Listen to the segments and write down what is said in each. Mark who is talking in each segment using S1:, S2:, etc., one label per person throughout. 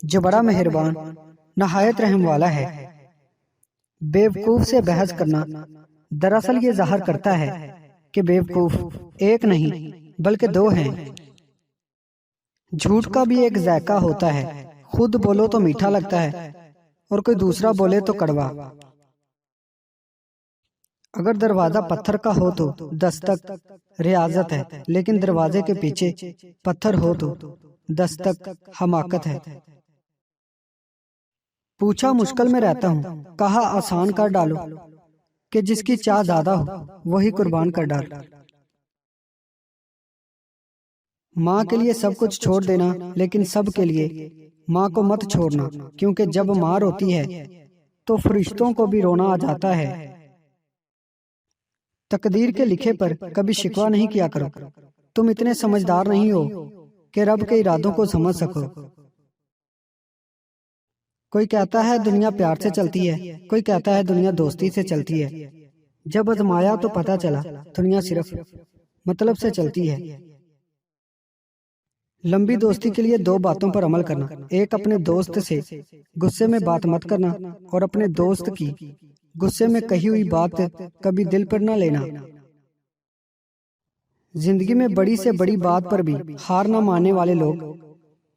S1: جو بڑا مہربان نہایت رحم والا ہے۔ بیوقوف سے بحث کرنا دراصل یہ ظاہر کرتا ہے کہ بیوقوف ایک نہیں بلکہ دو ہیں۔ جھوٹ کا بھی ایک ذائقہ ہوتا ہے، خود بولو تو میٹھا لگتا ہے اور کوئی دوسرا بولے تو کڑوا۔ اگر دروازہ پتھر کا ہو تو دستک ریاضت ہے، لیکن دروازے کے پیچھے پتھر ہو تو دستک حماقت ہے۔ پوچھا مشکل میں رہتا ہوں، کہا آسان کر ڈالو کہ جس کی چاہ زیادہ ہو وہی قربان کر ڈال۔ ماں کے لیے سب کچھ چھوڑ دینا، لیکن سب کے لیے ماں کو مت چھوڑنا، کیونکہ جب ماں روتی ہے تو فرشتوں کو بھی رونا آ جاتا ہے۔ تقدیر کے لکھے پر کبھی شکوہ نہیں کیا کرو، تم اتنے سمجھدار نہیں ہو کہ رب کے ارادوں کو سمجھ سکو۔ کوئی کہتا ہے دنیا پیار سے چلتی ہے، کوئی کہتا ہے دنیا دوستی سے چلتی ہے۔ جب آزمایا تو پتہ چلا دنیا صرف مطلب سے چلتی ہے۔ لمبی دوستی کے لیے دو باتوں پر عمل کرنا، ایک اپنے دوست سے غصے میں بات مت کرنا، اور اپنے دوست کی غصے میں کہی ہوئی بات کبھی دل پر نہ لینا۔ زندگی میں بڑی سے بڑی بات پر بھی ہار نہ ماننے والے لوگ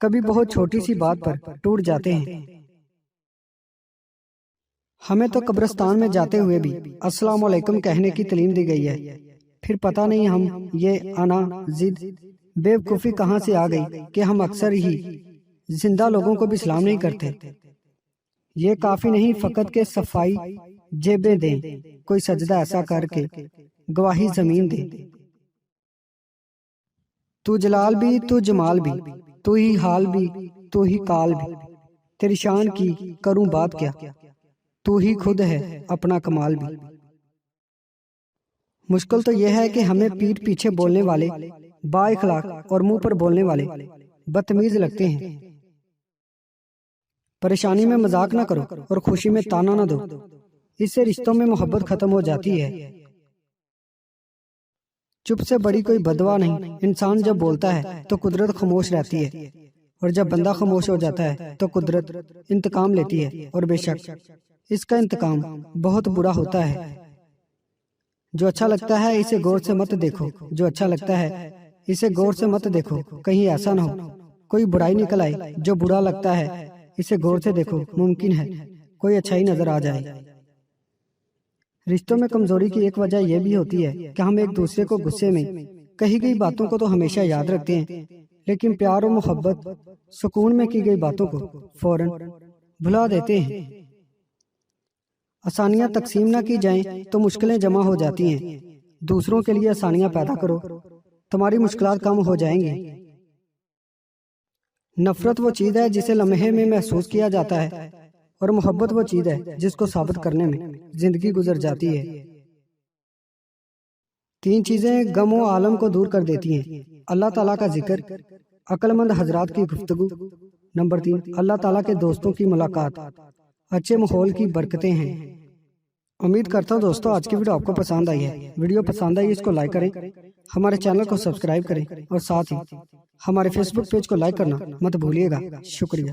S1: کبھی بہت چھوٹی سی بات پر ٹوٹ جاتے ہیں۔ ہمیں تو قبرستان میں جاتے ہوئے بھی السلام علیکم کہنے کی تعلیم دی گئی ہے، پھر پتہ نہیں ہم یہ انا ضد بیوقوفی کہاں سے آ گئی کہ ہم اکثر ہی زندہ لوگوں کو بھی سلام نہیں کرتے۔ یہ کافی نہیں فقط کہ صفائی جیبیں دیں، کوئی سجدہ ایسا کر کے گواہی زمین دے۔ تو جلال بھی، تو جمال بھی، تو ہی حال بھی، تو ہی کال بھی، تیری شان کی کروں بات کیا، تو ہی خود ہے اپنا کمال بھی۔ مشکل تو یہ ہے کہ ہمیں پیٹھ پیچھے بولنے والے با اخلاق اور منہ پر بولنے والے بدتمیز لگتے ہیں۔ پریشانی میں مذاق نہ کرو اور خوشی میں تانا نہ دو، اس سے رشتوں میں محبت ختم ہو جاتی ہے۔ چپ سے بڑی کوئی بدوا نہیں، انسان جب بولتا ہے تو قدرت خاموش رہتی ہے، اور جب بندہ خاموش ہو جاتا ہے تو قدرت انتقام لیتی ہے، اور بے شک اس کا انتقام بہت برا ہوتا ہے۔ جو اچھا لگتا ہے اسے غور سے مت دیکھو، جو اچھا لگتا ہے اسے غور سے مت دیکھو، کہیں ایسا نہ ہو کوئی برائی نکل آئے۔ جو برا لگتا ہے اسے غور سے دیکھو، ممکن ہے کوئی اچھائی نظر آ جائے۔ رشتوں میں کمزوری کی ایک وجہ یہ بھی ہوتی ہے کہ ہم ایک دوسرے کو غصے میں کہی گئی باتوں کو تو ہمیشہ یاد رکھتے ہیں، لیکن پیار و محبت سکون میں کی گئی باتوں کو فوراً بھلا دیتے ہیں۔ آسانیاں تقسیم نہ کی جائیں تو مشکلیں جمع ہو جاتی ہیں، دوسروں کے لیے آسانیاں پیدا کرو، تمہاری مشکلات کم ہو جائیں گی۔ نفرت وہ چیز ہے جسے لمحے میں محسوس کیا جاتا ہے، اور محبت وہ چیز ہے جس کو ثابت کرنے میں زندگی گزر جاتی ہے۔ تین چیزیں غم و عالم کو دور کر دیتی ہیں: اللہ تعالیٰ کا ذکر، عقل مند حضرات کی گفتگو، نمبر 3 اللہ تعالیٰ کے دوستوں کی ملاقات۔ اچھے ماحول کی برکتیں ہیں۔ امید کرتا ہوں دوستو آج کی ویڈیو آپ کو پسند آئی ہے۔ ویڈیو پسند آئی اس کو لائک کریں، ہمارے چینل کو سبسکرائب کریں، اور ساتھ ہی ہمارے فیس بک پیج کو لائک کرنا مت بھولیے گا۔ شکریہ۔